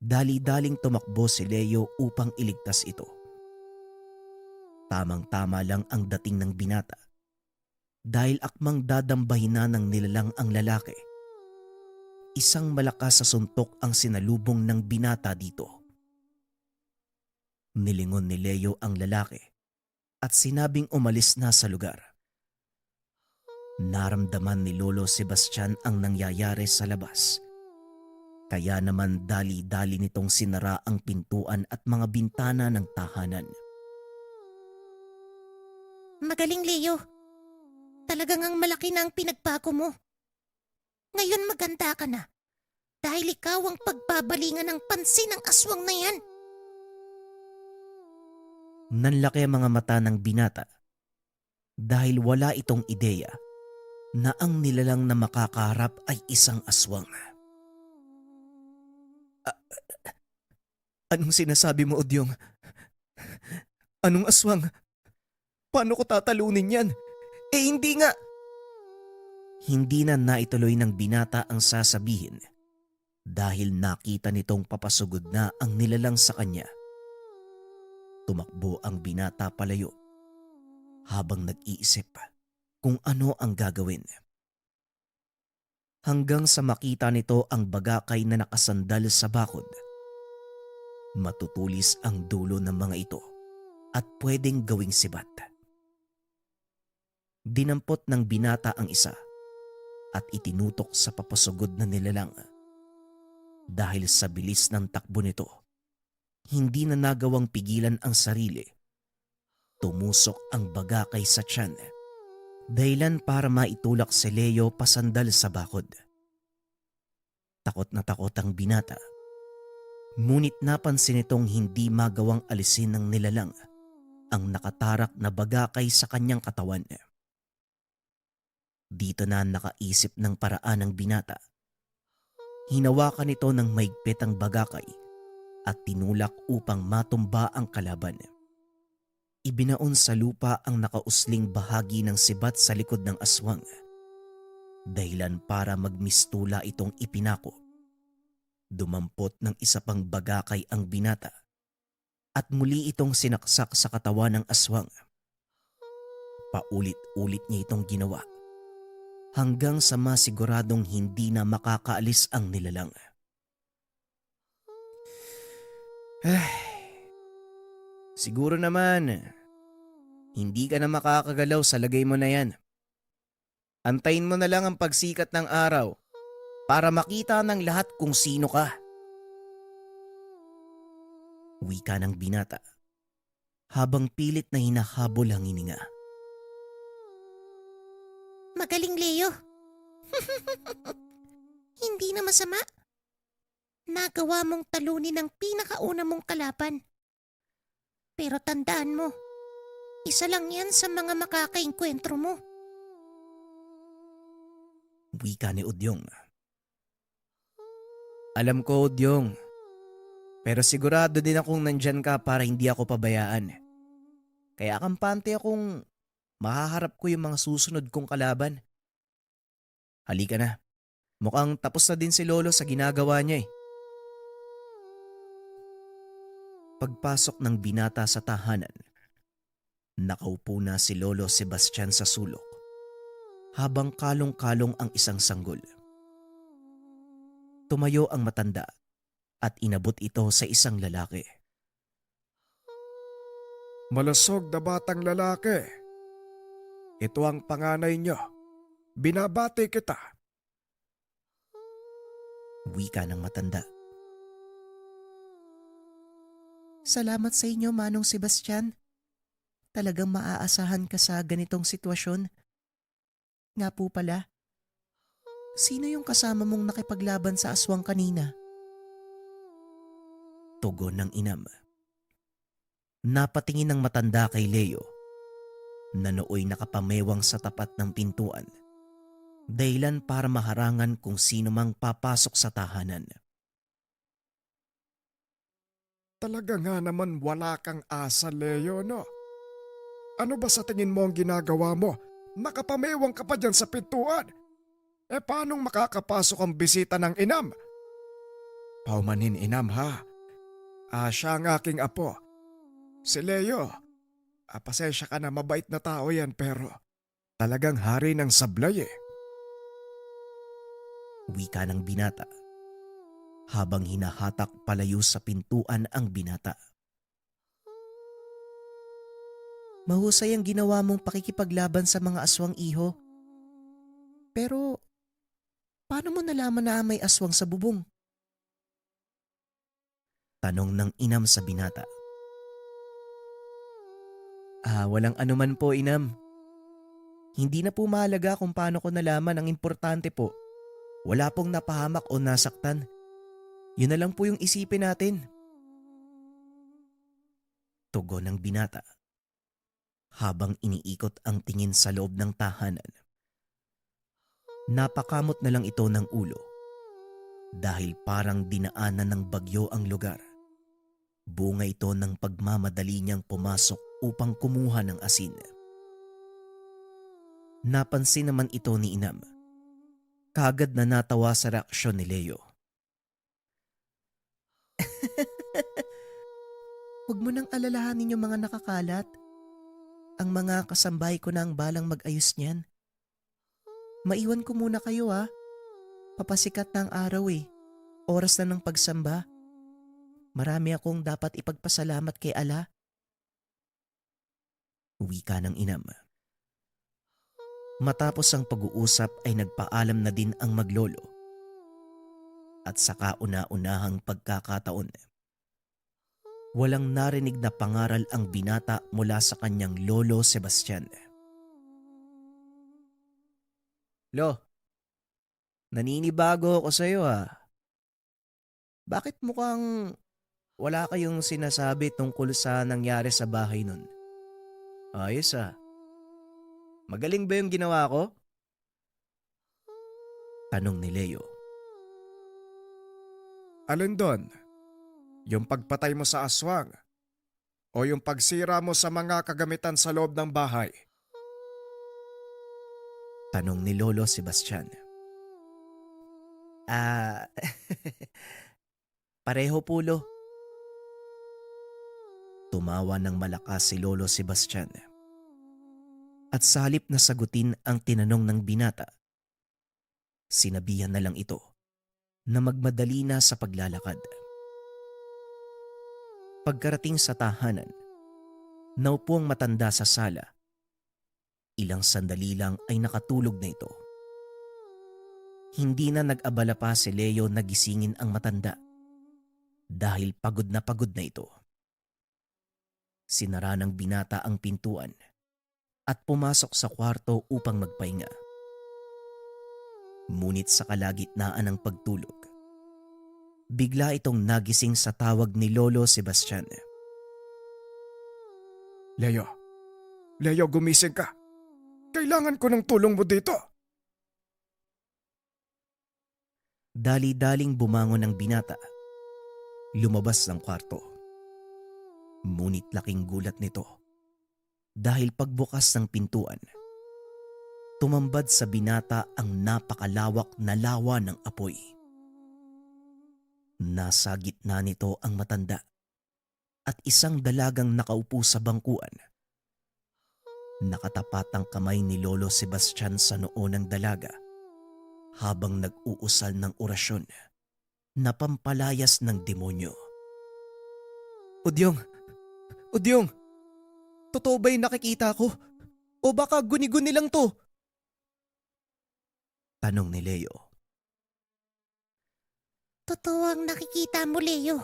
Dali-daling tumakbo si Leo upang iligtas ito. Tamang-tama lang ang dating ng binata dahil akmang dadambahin na ng nilalang ang lalaki. Isang malakas sa suntok ang sinalubong ng binata dito. Nilingon ni Leo ang lalaki at sinabing umalis na sa lugar. Naramdaman ni Lolo Sebastian ang nangyayari sa labas. Kaya naman dali-dali nitong sinara ang pintuan at mga bintana ng tahanan. Magaling, Leo. Talagang ang malaki na ang pinagbago mo. Ngayon maganda ka na. Dahil ikaw ang pagbabalingan ng pansin ng aswang na yan. Nanlaki ang mga mata ng binata dahil wala itong ideya na ang nilalang na makakaharap ay isang aswang. Anong sinasabi mo, Odyong? Anong aswang? Paano ko tatalunin yan? Hindi nga! Hindi na naituloy ng binata ang sasabihin dahil nakita nitong papasugod na ang nilalang sa kanya. Tumakbo ang binata palayo habang nag-iisip kung ano ang gagawin. Hanggang sa makita nito ang bagakay na nakasandal sa bakod. Matutulis ang dulo ng mga ito at pwedeng gawing sibat. Dinampot ng binata ang isa at itinutok sa papasugod na nilalang. Dahil sa bilis ng takbo nito, hindi na nagawang pigilan ang sarili. Tumusok ang bagakay sa tiyan, dahilan para maitulak si Leo pasandal sa bakod. Takot na takot ang binata. Ngunit napansin itong hindi magawang alisin ng nilalang ang nakatarak na bagakay sa kanyang katawan. Dito na nakaisip ng paraan ng binata. Hinawakan ito ng maigpit ang bagakay at tinulak upang matumba ang kalaban. Ibinaon sa lupa ang nakausling bahagi ng sibat sa likod ng aswang. Dahilan para magmistula itong ipinako. Dumampot ng isa pang bagakay ang binata at muli itong sinaksak sa katawan ng aswang. Paulit-ulit niya itong ginawa hanggang sa masiguradong hindi na makakaalis ang nilalang. Siguro naman, hindi ka na makakagalaw sa lagay mo na yan. Antayin mo na lang ang pagsikat ng araw para makita ng lahat kung sino ka. Wika ng binata habang pilit na hinahabol ang hininga. Magaling, Leo. Hindi na masama. Nagawa mong talunin ang pinakauna mong kalaban. Pero tandaan mo, isa lang yan sa mga makakainkwentro mo. Wika ni Udyong. Alam ko, Udyong. Pero sigurado din akong nandyan ka para hindi ako pabayaan. Kaya kampante akong mahaharap ko yung mga susunod kong kalaban. Halika na. Mukhang tapos na din si Lolo sa ginagawa niya eh. Pagpasok ng binata sa tahanan, Nakaupo na si Lolo Sebastian sa sulok habang kalong-kalong ang isang sanggol. Tumayo ang matanda at inabot ito sa isang lalaki. Malusog na batang lalaki. Ito ang panganay niyo. Binabati kita. Wika ng matanda. Salamat sa inyo, Manong Sebastian. Talagang maaasahan ka sa ganitong sitwasyon. Nga po pala, sino yung kasama mong nakipaglaban sa aswang kanina? Tugon ng inam. Napatingin ng matanda kay Leo na nooy nakapamewang sa tapat ng pintuan, dahilan para maharangan kung sino mang papasok sa tahanan. Talaga nga naman wala kang asa, Leo, no? Ano ba sa tingin mo ang ginagawa mo? Nakapamewang ka pa dyan sa pintuan. Paanong makakapasok ang bisita ng inam? Paumanin, inam, ha? Siya ang aking apo. Si Leo. Pasensya ka na, mabait na tao yan, pero talagang hari ng sablay eh. Wika ng binata habang hinahatak palayo sa pintuan ang binata. Mahusay ang ginawa mong pakikipaglaban sa mga aswang, iho. Pero paano mo nalaman na may aswang sa bubong? Tanong ng inam sa binata. Walang anuman po, inam. Hindi na po mahalaga kung paano ko nalaman, ang importante po. Wala pong napahamak o nasaktan. Yun na lang po yung isipin natin. Tugon ng binata habang iniikot ang tingin sa loob ng tahanan. Napakamot na lang ito ng ulo dahil parang dinaanan ng bagyo ang lugar. Bunga ito ng pagmamadali niyang pumasok upang kumuha ng asin. Napansin naman ito ni inam. Kagad na natawa sa reaksyon ni Leo. Huwag mo nang alalahanin yung mga nakakalat. Ang mga kasambahay ko na ang balang mag-ayos niyan. Maiwan ko muna kayo, ha. Papasikat na ang araw eh. Oras na ng pagsamba. Marami akong dapat ipagpasalamat kay Allah. Wika ng inam. Matapos ang pag-uusap ay nagpaalam na din ang maglolo. At sa kauna-unahang pagkakataon, walang narinig na pangaral ang binata mula sa kanyang lolo Sebastian. Lo, naninibago ako sa iyo, ha. Bakit mukhang wala kayong sinasabi tungkol sa nangyari sa bahay nun? Ayos, ha. Magaling ba yung ginawa ko? Tanong ni Leo. Alin doon? Yung pagpatay mo sa aswang? O yung pagsira mo sa mga kagamitan sa loob ng bahay? Tanong ni Lolo Sebastian. Pareho po, Lo. Tumawa ng malakas si Lolo Sebastian. At sa halip na sagutin ang tinanong ng binata, sinabihan na lang ito na magmadali na sa paglalakad. Pagkarating sa tahanan, naupo ang matanda sa sala. Ilang sandali lang ay nakatulog na ito. Hindi na nag-abala pa si Leo na gisingin ang matanda dahil pagod na ito. Sinara ng binata ang pintuan at pumasok sa kwarto upang magpahinga. Ngunit sa kalagitnaan ng pagtulog, bigla itong nagising sa tawag ni Lolo Sebastian. Leo, gumising ka. Kailangan ko ng tulong mo dito. Dali-daling bumangon ang binata. Lumabas ng kwarto. Ngunit laking gulat nito dahil pagbukas ng pintuan, tumambad sa binata ang napakalawak na lawa ng apoy. Nasa gitna nito ang matanda at isang dalagang nakaupo sa bangkuan Nakatapat ang kamay ni Lolo Sebastian sa noo ng dalaga habang nag-uusal ng orasyon na pampalayas ng demonyo. Udyong! Udyong! Totoo ba yung nakikita ko? O baka guni-guni lang to? Tanong ni Leo. Totoo ang nakikita mo, Leo.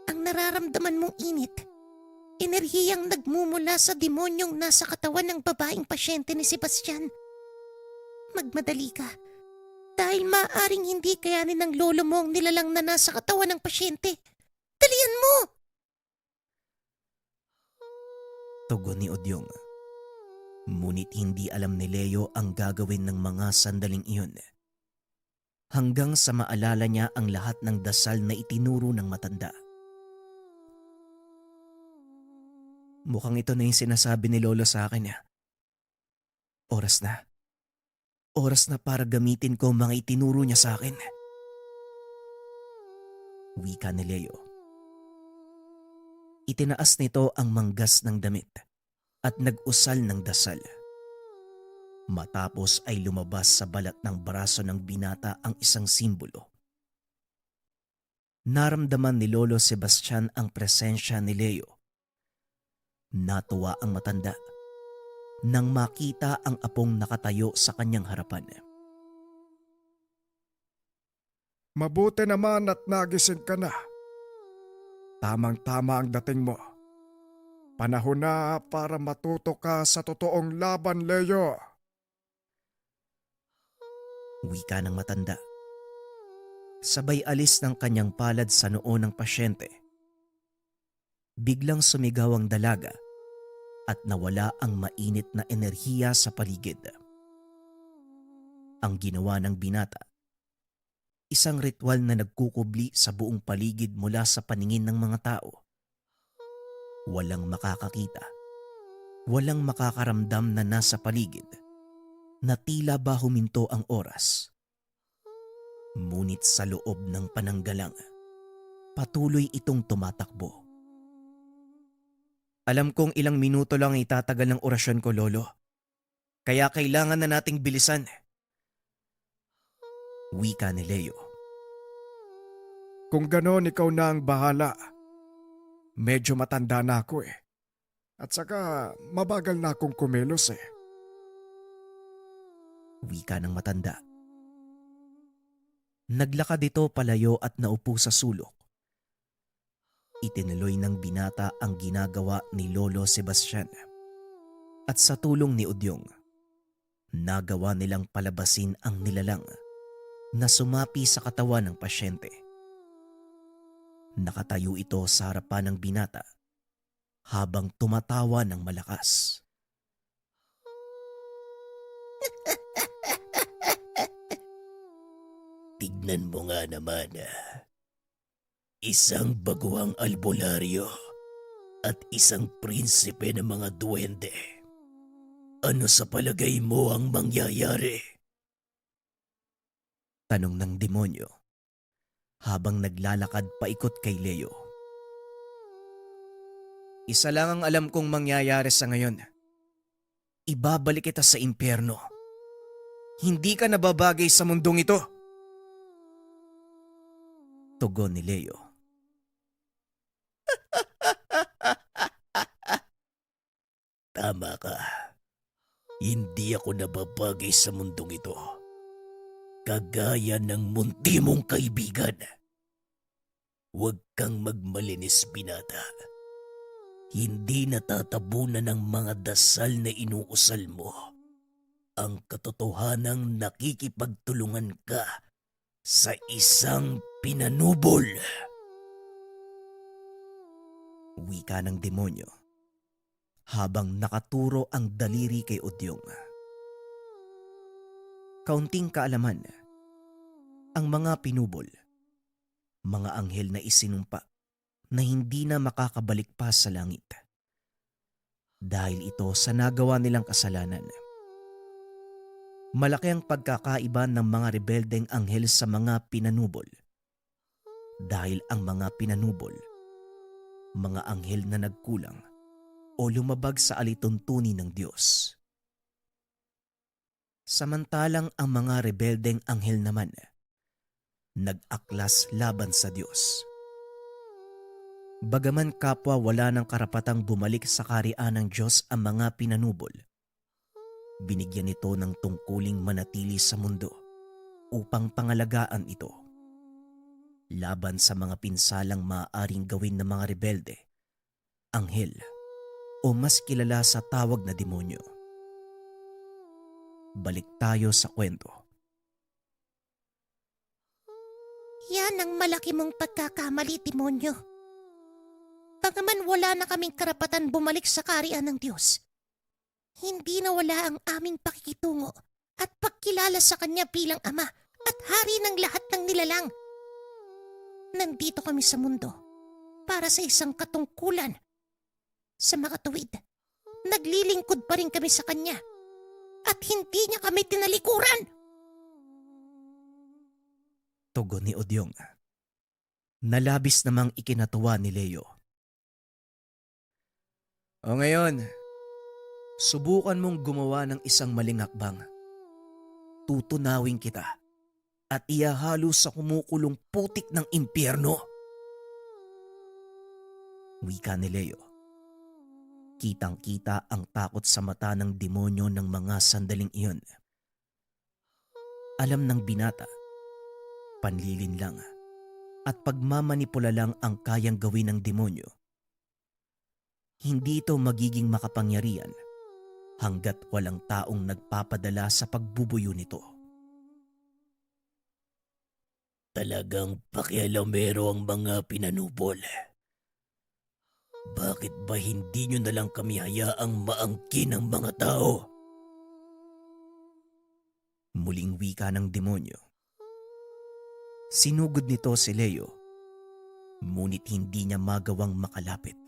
Ang nararamdaman mong init, enerhiyang nagmumula sa demonyong nasa katawan ng babaeng pasyente ni Sebastian. Magmadali ka. Dahil maaaring hindi kayanin ng lolo mo ang nilalang na nasa katawan ng pasyente. Dalian mo! Tugon ni Udyong. Ngunit hindi alam ni Leo ang gagawin ng mga sandaling iyon. Hanggang sa maalala niya ang lahat ng dasal na itinuro ng matanda. Mukhang ito na yung sinasabi ni Lolo sa akin. Oras na. Oras na para gamitin ko ang mga itinuro niya sa akin. Wika ni Leo. Itinaas nito ang manggas ng damit at nag-usal ng dasal. Matapos ay lumabas sa balat ng braso ng binata ang isang simbolo. Naramdaman ni Lolo Sebastian ang presensya ni Leo. Natuwa ang matanda nang makita ang apong nakatayo sa kanyang harapan. Mabuti naman at nagising ka na. Tamang-tama ang dating mo. Panahon na para matuto ka sa totoong laban, Leo. Wika ng matanda. Sabay alis ng kanyang palad sa noo ng pasyente. Biglang sumigaw ang dalaga at nawala ang mainit na enerhiya sa paligid. Ang ginawa ng binata, isang ritual na nagkukubli sa buong paligid mula sa paningin ng mga tao. Walang makakakita, walang makakaramdam na nasa paligid, na tila ba huminto ang oras. Ngunit sa loob ng pananggalang, patuloy itong tumatakbo. Alam kong ilang minuto lang itatagal ng orasyon ko, Lolo. Kaya kailangan na nating bilisan. Wika ni Leo. Kung ganon, ikaw na ang bahala. Medyo matanda na ako eh. At saka mabagal na akong kumilos eh. Wika ng matanda. Naglakad ito palayo at naupo sa sulok. Itinuloy ng binata ang ginagawa ni Lolo Sebastian. At sa tulong ni Udyong, nagawa nilang palabasin ang nilalang na sumapi sa katawan ng pasyente. Nakatayo ito sa harapan ng binata habang tumatawa ng malakas. Tignan mo nga naman. Isang baguhang albularyo at isang prinsipe ng mga duwende. Ano sa palagay mo ang mangyayari? Tanong ng demonyo habang naglalakad paikot kay Leo. Isa lang ang alam kong mangyayari sa ngayon. Ibabalik kita sa impyerno. Hindi ka nababagay sa mundong ito. Tugon ni Leo. Tama ka. Hindi ako nababagay sa mundong ito. Kagaya ng munti mong kaibigan. Huwag kang magmalinis, binata. Hindi natatabunan ng mga dasal na inuusal mo ang katotohanang nakikipagtulungan ka sa isang pinanubol. Wika ng demonyo habang nakaturo ang daliri kay Udyong. Kaunting kaalaman, ang mga pinubol, mga anghel na isinumpa na hindi na makakabalik pa sa langit. Dahil ito sa nagawa nilang kasalanan. Malaki ang pagkakaiba ng mga rebeldeng anghel sa mga pinanubol. Dahil ang mga pinanubol, mga anghel na nagkulang o o lumabag sa alituntunin ng Diyos. Samantalang ang mga rebeldeng anghel naman, nag-aklas laban sa Diyos. Bagaman kapwa wala ng karapatang bumalik sa kaharian ng Diyos ang mga pinanubol, binigyan ito ng tungkuling manatili sa mundo upang pangalagaan ito laban sa mga pinsalang maaaring gawin ng mga rebelde, anghel, o mas kilala sa tawag na demonyo. Balik tayo sa kwento. Yan ang malaki mong pagkakamali, demonyo. Bagaman wala na kaming karapatan bumalik sa kaharian ng Diyos, hindi nawala ang aming pakikitungo at pagkilala sa Kanya bilang Ama at Hari ng lahat ng nilalang. Nandito kami sa mundo para sa isang katungkulan. Sa makatuwid, naglilingkod pa rin kami sa Kanya at hindi niya kami tinalikuran. Tugon ni Odyong. Nalabis namang ikinatuwa ni Leo. O ngayon, subukan mong gumawa ng isang maling hakbang. Tutunawin kita at iahalo sa kumukulong putik ng impyerno. Wika ni Leo. Kitang-kita ang takot sa mata ng demonyo ng mga sandaling iyon. Alam ng binata, panlilin lang at pagmamanipula lang ang kayang gawin ng demonyo. Hindi ito magiging makapangyarihan hanggat walang taong nagpapadala sa pagbubuyo nito. Talagang pakialamero ang mga pinanubol. Bakit ba hindi nyo nalang kami hayaang maangkin ang mga tao? Muling wika ng demonyo. Sinugod nito si Leo, ngunit hindi niya magawang makalapit.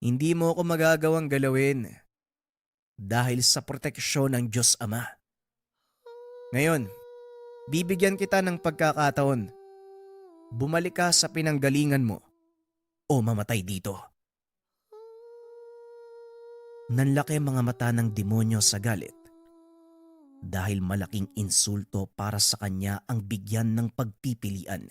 Hindi mo ako magagawang galawin dahil sa proteksyon ng Diyos Ama. Ngayon, bibigyan kita ng pagkakataon. Bumalik ka sa pinanggalingan mo o mamatay dito. Nanlaki ang mga mata ng demonyo sa galit dahil malaking insulto para sa kanya ang bigyan ng pagpipilian.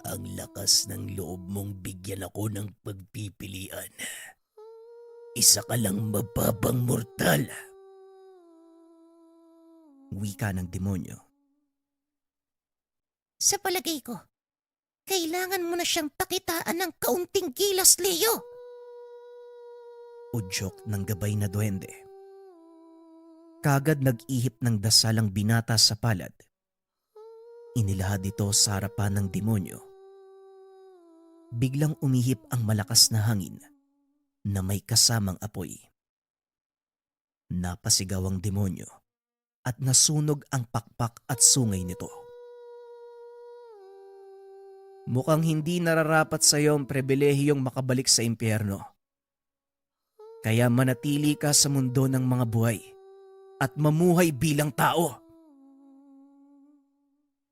Ang lakas ng loob mong bigyan ako ng pagpipilian. Isa ka lang mababang mortal. Wika ng demonyo. Sa palagay ko, kailangan mo na siyang pakitaan ng kaunting gilas, Leo. Udyok ng gabay na duwende. Kagad nag-ihip ng dasalang binata sa palad. Inilahad ito sa harapan ng demonyo. Biglang umihip ang malakas na hangin na may kasamang apoy. Napasigaw ang demonyo at nasunog ang pakpak at sungay nito. Mukhang hindi nararapat sa iyo ang pribilehiyong makabalik sa impyerno. Kaya manatili ka sa mundo ng mga buhay at mamuhay bilang tao.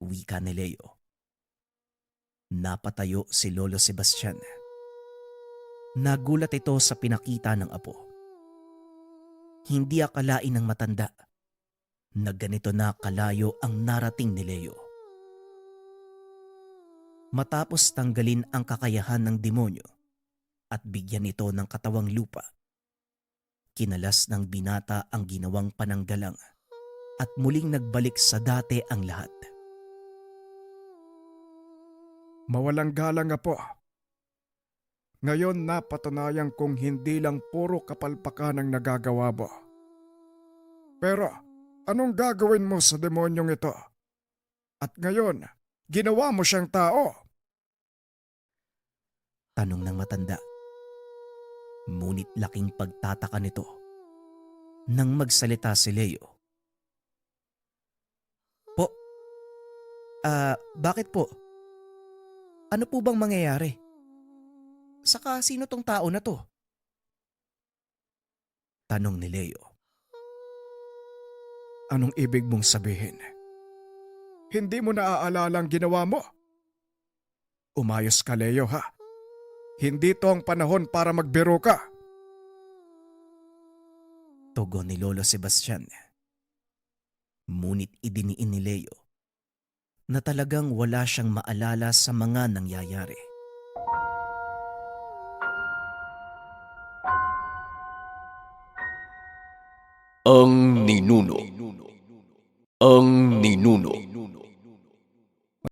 Wika ni Leo. Napatayo si Lolo Sebastian. Nagulat ito sa pinakita ng apo. Hindi akalain ng matanda na ganito na kalayo ang narating ni Leo. Matapos tanggalin ang kakayahan ng demonyo at bigyan ito ng katawang lupa, kinalas ng binata ang ginawang pananggalang at muling nagbalik sa dati ang lahat. Mawalang galang, Apo. Ngayon napatunayan kong hindi lang puro kapalpakan ang nagagawa mo. Pero anong gagawin mo sa demonyong ito? At ngayon, ginawa mo siyang tao. Tanong ng matanda. Ngunit laking pagtataka nito nang magsalita si Leo. Bakit po? Ano po bang mangyayari? Saka sino tong tao na to? Tanong ni Leo. Anong ibig mong sabihin? Hindi mo naaalala ang ginawa mo? Umayos ka, Leo, ha? Hindi to ang panahon para magbiro ka. Tugon ni Lolo Sebastian. Ngunit idiniin ni Leo na talagang wala siyang maalala sa mga nangyayari. Ang ninuno. Ang ninuno.